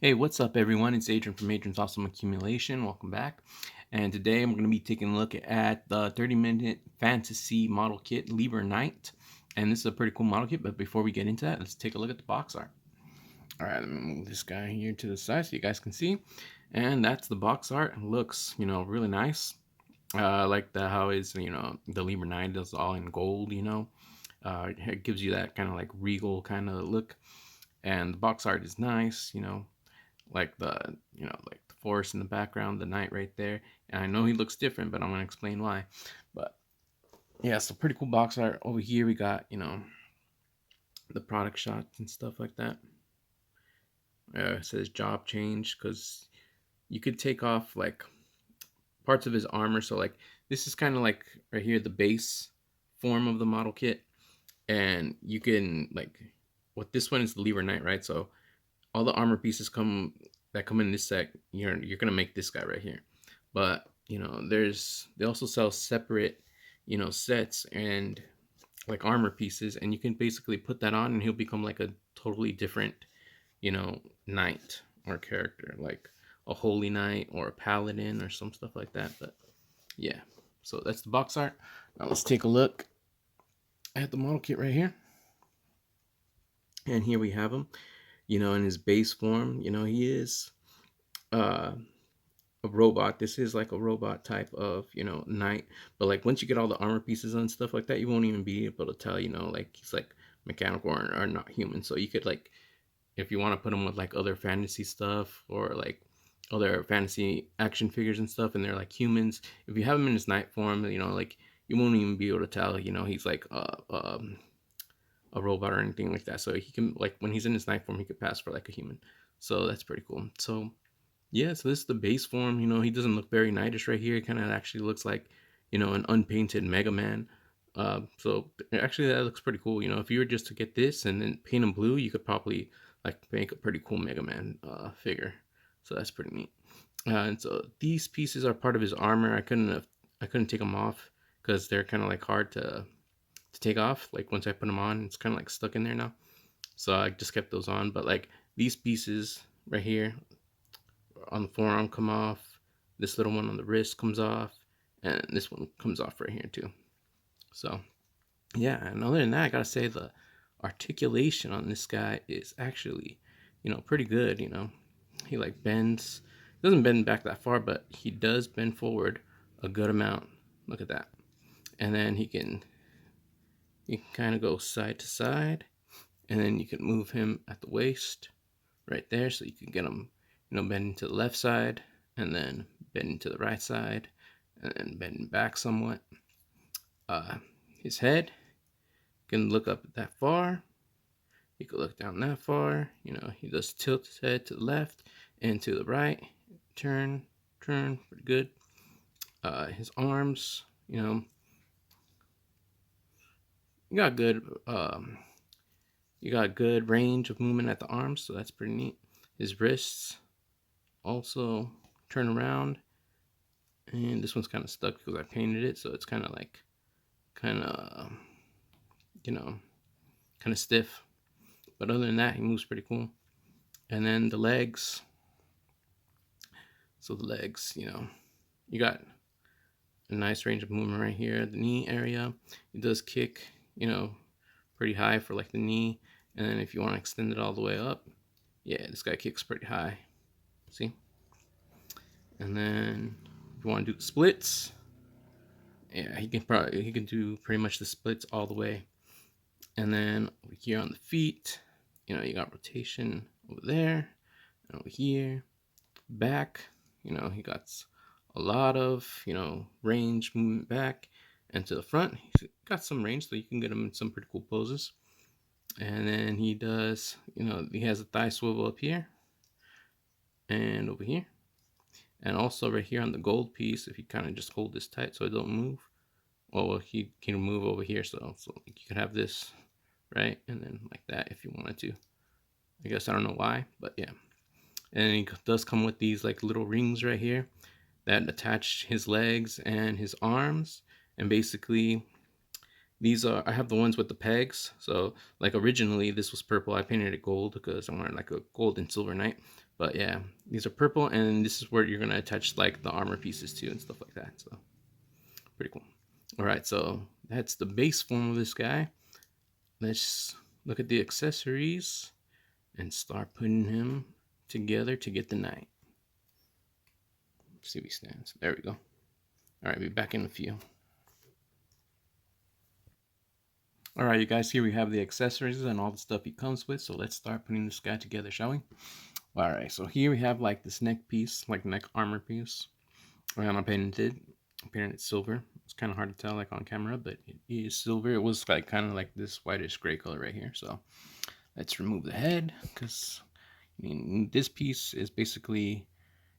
Hey, what's up, everyone? It's Adrian from Adrian's Awesome Accumulation. Welcome back. And today I'm going to be taking a look at the 30-minute fantasy model kit, Liber Knight. And this is a pretty cool model kit, but before we get into that, let's take a look at the box art. All right, let me move this guy here to the side so you guys can see. And that's the box art. It looks, really nice. I like how is, the Liber Knight is all in gold, it gives you that kind of like regal kind of look. And the box art is nice, like like the forest in the background, the knight right there. And I know he looks different, but I'm gonna explain why. But yeah, so pretty cool box art. Over here we got, the product shots and stuff like that. It says job change because you could take off like parts of his armor. So like this is kind of like right here the base form of the model kit, and you can like what this one is the Liber Knight, right? So all the armor pieces come in this set. You're gonna make this guy right here, but they also sell separate sets and like armor pieces, and you can basically put that on and he'll become like a totally different knight or character, like a holy knight or a paladin or some stuff like that. But yeah, so that's the box art. Now let's take a look at the model kit right here. And here we have him, in his base form. He is uh a robot. This is like a robot type of, knight. But like once you get all the armor pieces and stuff like that, you won't even be able to tell, like he's like mechanical or not human. So you could like, if you want to put him with like other fantasy stuff or like other fantasy action figures and stuff, and they're like humans, if you have him in his knight form, like you won't even be able to tell, he's like a robot or anything like that. So he can, like, when he's in his knight form, he could pass for like a human. So that's pretty cool. So yeah, so this is the base form. He doesn't look very knightish right here. It kind of actually looks like, an unpainted Mega Man. So actually that looks pretty cool. If you were just to get this and then paint him blue, you could probably like make a pretty cool Mega Man figure. So that's pretty neat. And so these pieces are part of his armor. I couldn't take them off because they're kind of like hard to take off. Like once I put them on, it's kind of like stuck in there now. So I just kept those on. But like these pieces right here on the forearm come off. This little one on the wrist comes off, and this one comes off right here too. So yeah, and other than that, I gotta say the articulation on this guy is actually, pretty good. He like bends. He doesn't bend back that far, but he does bend forward a good amount. Look at that. And then he can kind of go side to side, and then you can move him at the waist right there, so you can get him, bending to the left side, and then bending to the right side, and then bending back somewhat. His head can look up that far. He can look down that far. He does tilt his head to the left and to the right. Turn, pretty good. His arms, you got good. You got good range of movement at the arms, so that's pretty neat. His wrists also turn around, and this one's kind of stuck because I painted it, so it's kind of like, kind of, you know, kind of stiff. But other than that, he moves pretty cool. And then the legs. So the legs, you got a nice range of movement right here. The knee area, it does kick, pretty high for like the knee. And then if you want to extend it all the way up, yeah, this guy kicks pretty high. See? And then if you want to do the splits, yeah, he can do pretty much the splits all the way. And then over here on the feet, you got rotation over there and over here. Back, he got a lot of, range movement back and to the front. He's got some range, so you can get him in some pretty cool poses. And then he does, he has a thigh swivel up here and over here. And also right here on the gold piece, if you kind of just hold this tight so it don't move, well, he can move over here. So you could have this, right? And then like that if you wanted to. I guess I don't know why, but yeah. And he does come with these like little rings right here that attach his legs and his arms. And basically, These are, I have the ones with the pegs. So like originally this was purple. I painted it gold because I wanted like a gold and silver knight. But yeah, these are purple, and this is where you're gonna attach like the armor pieces to and stuff like that. So pretty cool. All right, so that's the base form of this guy. Let's look at the accessories and start putting him together to get the knight. See if he stands. There we go. All right, be back in a few. All right, you guys, here we have the accessories and all the stuff he comes with. So let's start putting this guy together, shall we? All right, so here we have like this neck piece, like neck armor piece. And I painted it silver. It's kind of hard to tell like on camera, but it is silver. It was like kind of like this whitish gray color right here. So let's remove the head, because this piece is basically,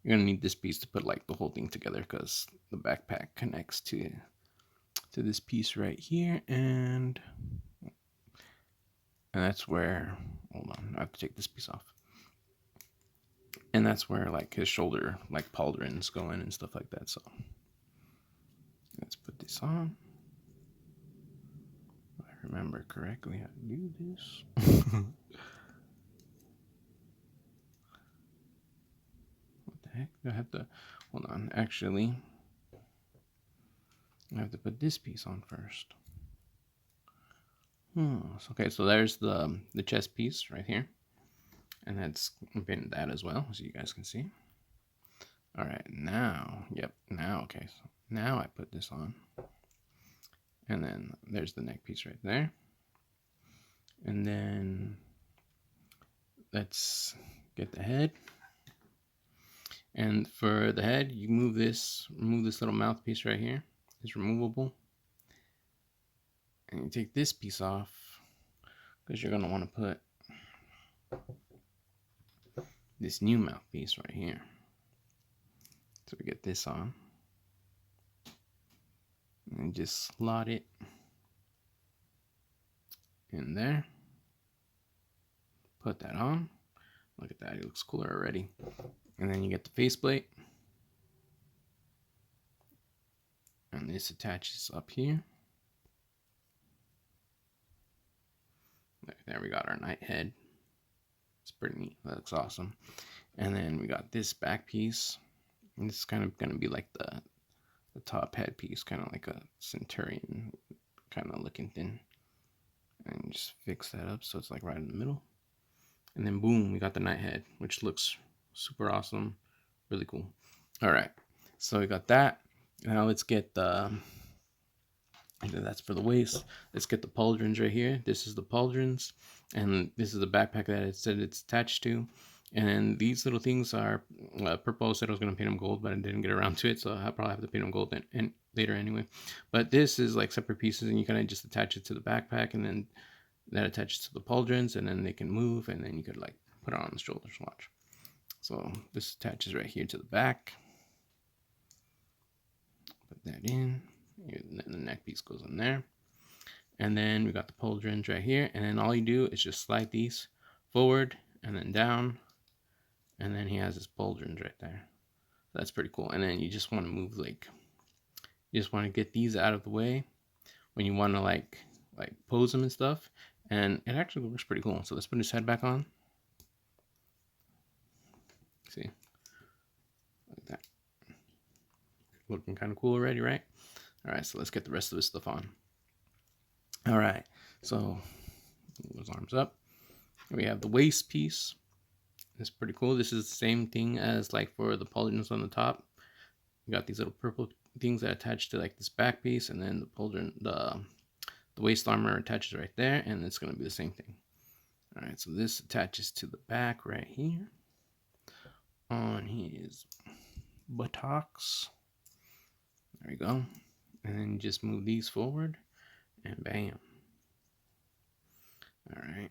you're gonna need this piece to put like the whole thing together, because the backpack connects to this piece right here, and that's where, hold on, I have to take this piece off, and that's where like his shoulder like pauldrons go in and stuff like that. So let's put this on. If I remember correctly how to do this. What the heck? I have to, hold on, actually I have to put this piece on first. Okay, so there's the chest piece right here, and that's been that as well, as you guys can see. All right, now, yep, now, okay, so now I put this on, and then there's the neck piece right there, and then let's get the head. And for the head, you remove this little mouthpiece right here. It's removable. And you take this piece off, because you're going to want to put this new mouthpiece right here. So we get this on. And just slot it in there. Put that on. Look at that, it looks cooler already. And then you get the faceplate. And this attaches up here. There we got our knight head. It's pretty neat. That looks awesome. And then we got this back piece. And this is kind of going to be like the top head piece, kind of like a centurion kind of looking thing. And just fix that up so it's like right in the middle. And then boom, we got the knight head, which looks super awesome. Really cool. All right, so we got that. Now let's get the, that's for the waist. Let's get the pauldrons right here. This is the pauldrons, and this is the backpack that it said it's attached to. And these little things are purple. I said I was going to paint them gold, but I didn't get around to it, so I'll probably have to paint them gold and later anyway. But this is like separate pieces, and you kind of just attach it to the backpack, and then that attaches to the pauldrons, and then they can move, and then you could like put it on the shoulders. Watch. So this attaches right here to the back. Put that in, and then the neck piece goes in there. And then we got the pauldrons right here, and then all you do is just slide these forward and then down, and then he has his pauldrons right there. That's pretty cool. And then you just want to move, like, you just want to get these out of the way when you want to like pose them and stuff, and it actually looks pretty cool. So let's put his head back on. See, like that, looking kind of cool already, right? All right, so let's get the rest of this stuff on. All right, so those arms up. We have the waist piece. It's pretty cool. This is the same thing as like for the pauldrons on the top. You got these little purple things that attach to like this back piece, and then the pauldron, the waist armor attaches right there, and it's going to be the same thing. All right, so this attaches to the back right here on his buttocks. There we go. And then just move these forward, and bam. All right.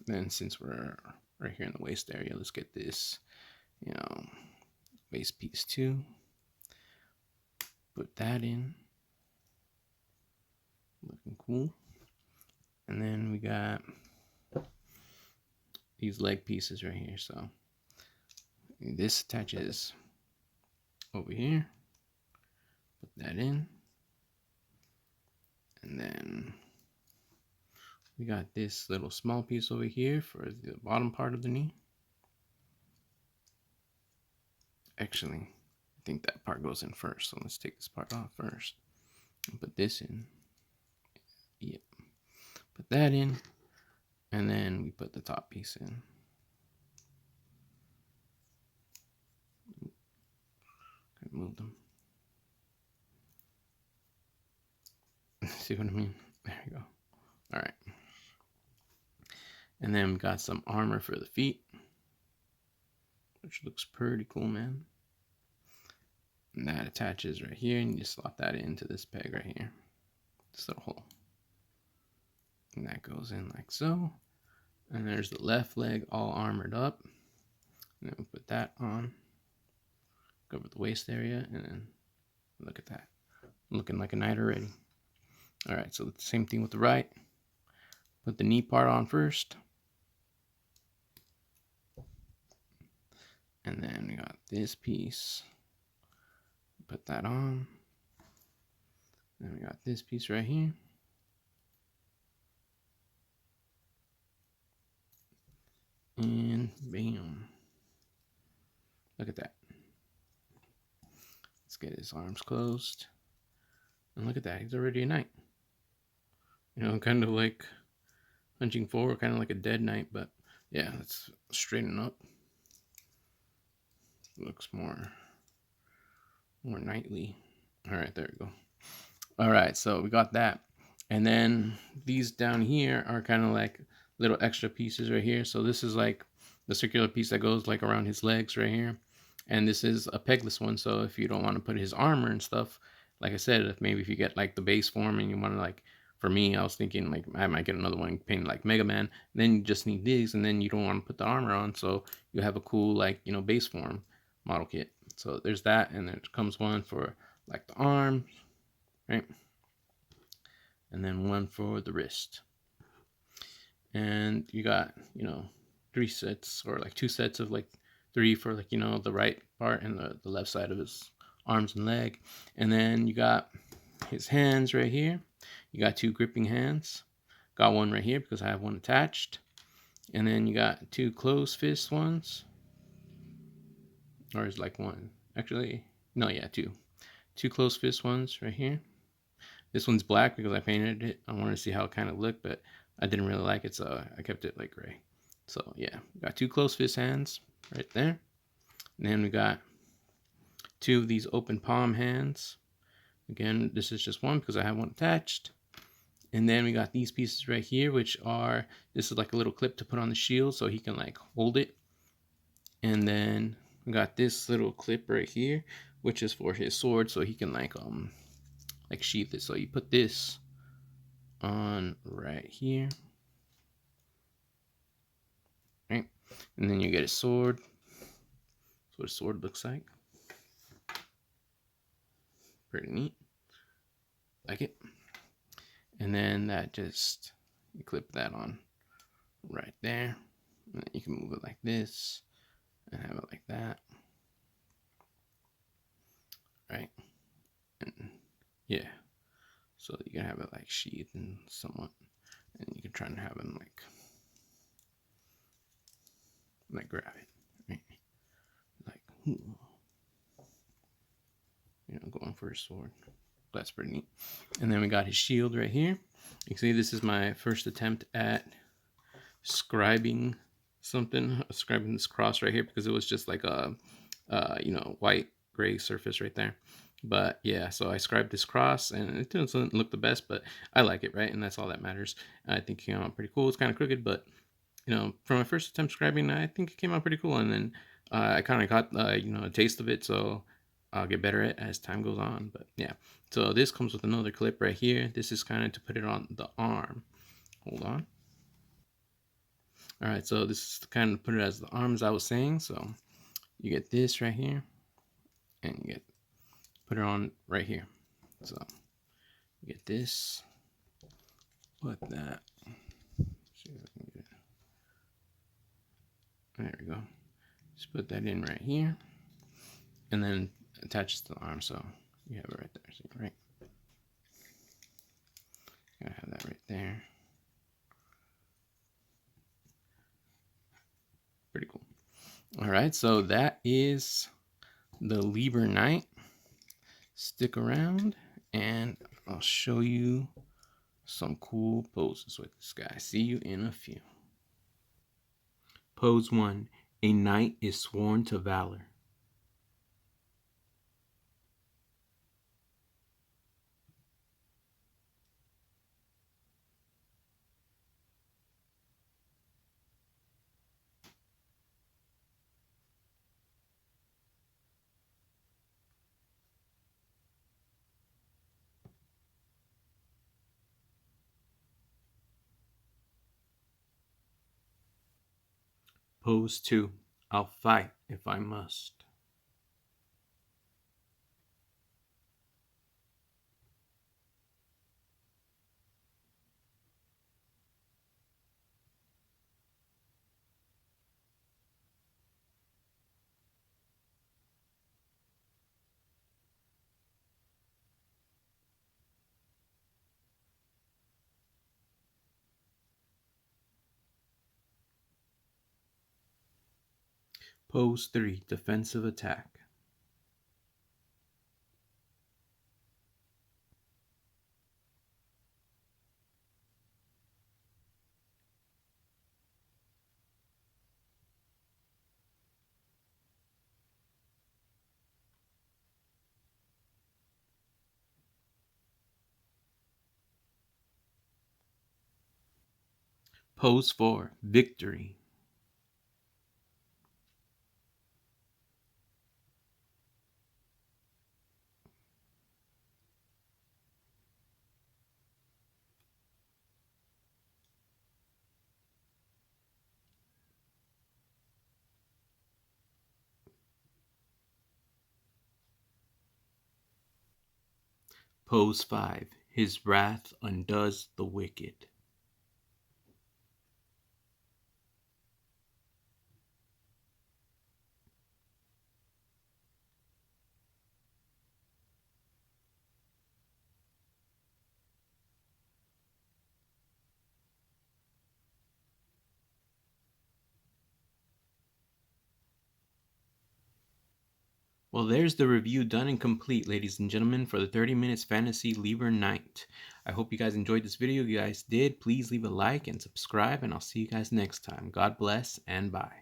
Then since we're right here in the waist area, let's get this, waist piece too. Put that in. Looking cool. And then we got these leg pieces right here. So this attaches over here. Put that in. And then we got this little small piece over here for the bottom part of the knee. Actually, I think that part goes in first. So let's take this part off first and put this in. Yep. Put that in. And then we put the top piece in. Move them. See what I mean? There you go. All right. And then we got some armor for the feet, which looks pretty cool, man. And that attaches right here, and you slot that into this peg right here, this little hole. And that goes in like so. And there's the left leg all armored up. And then we put that on, cover the waist area, and then look at that, looking like a knight already. All right, so the same thing with the right. Put the knee part on first. And then we got this piece. Put that on. Then we got this piece right here. And bam. Look at that. Let's get his arms closed. And look at that, he's already a knight. You know, kind of like hunching forward, kind of like a dead knight, but yeah, let's straighten up. Looks more knightly. All right, there we go. All right, so we got that. And then these down here are kind of like little extra pieces right here. So this is like the circular piece that goes like around his legs right here. And this is a pegless one. So if you don't want to put his armor and stuff, like I said, if you get like the base form and you want to like, for me, I was thinking like I might get another one painted like Mega Man. Then you just need these, and then you don't want to put the armor on, so you have a cool like, you know, base form model kit. So there's that, and then it comes one for like the arms, right? And then one for the wrist. And you got, you know, 3 sets, or like 2 sets of like 3 for like, you know, the right part and the left side of his arms and leg. And then you got his hands right here. You got 2 gripping hands. Got one right here because I have one attached. And then you got 2 closed fist ones. Or is like one. Actually, no, yeah, 2. 2 closed fist ones right here. This one's black because I painted it. I wanted to see how it kind of looked, but I didn't really like it, so I kept it like gray. So yeah, got 2 closed fist hands right there. And then we got 2 of these open palm hands. Again, this is just one because I have one attached. And then we got these pieces right here, which are, this is like a little clip to put on the shield so he can like hold it. And then we got this little clip right here, which is for his sword so he can like sheath it. So you put this on right here. Right? And then you get a sword. That's what a sword looks like. Pretty neat. Like it. And then that just, you clip that on right there. And then you can move it like this and have it like that. Right? And yeah. So you can have it like sheathed and somewhat. And you can try and have him like grab it. Right? Like, you know, going for his sword. That's pretty neat. And then we got his shield right here. You can see this is my first attempt at scribing something, scribing this cross right here, because it was just like a you know, white gray surface right there. But yeah, so I scribed this cross, and it doesn't look the best, but I like it, right? And that's all that matters. I think it came out pretty cool. It's kind of crooked, but you know, for my first attempt scribing, I think it came out pretty cool. And then I kind of got you know, a taste of it, so I'll get better at it as time goes on. But yeah, so this comes with another clip right here. This is kind of to put it on the arm. Hold on. All right, so this is kind of put it as the arm, as I was saying. So you get this right here, and you get put it on right here. So you get this, put that. See if I can get it. There we go. Just put that in right here, and then attaches to the arm. So you have it right there. See, right? I have that right there. Pretty cool. All right, so that is the Liber Knight. Stick around and I'll show you some cool poses with this guy. See you in a few. Pose 1. A knight is sworn to valor. Pose 2. I'll fight if I must. Pose 3. Defensive attack. Pose 4. Victory. Pose 5. His wrath undoes the wicked. Well, there's the review done and complete, ladies and gentlemen, for the 30 Minutes Fantasy Liber Knight. I hope you guys enjoyed this video. If you guys did, please leave a like and subscribe, and I'll see you guys next time. God bless, and bye.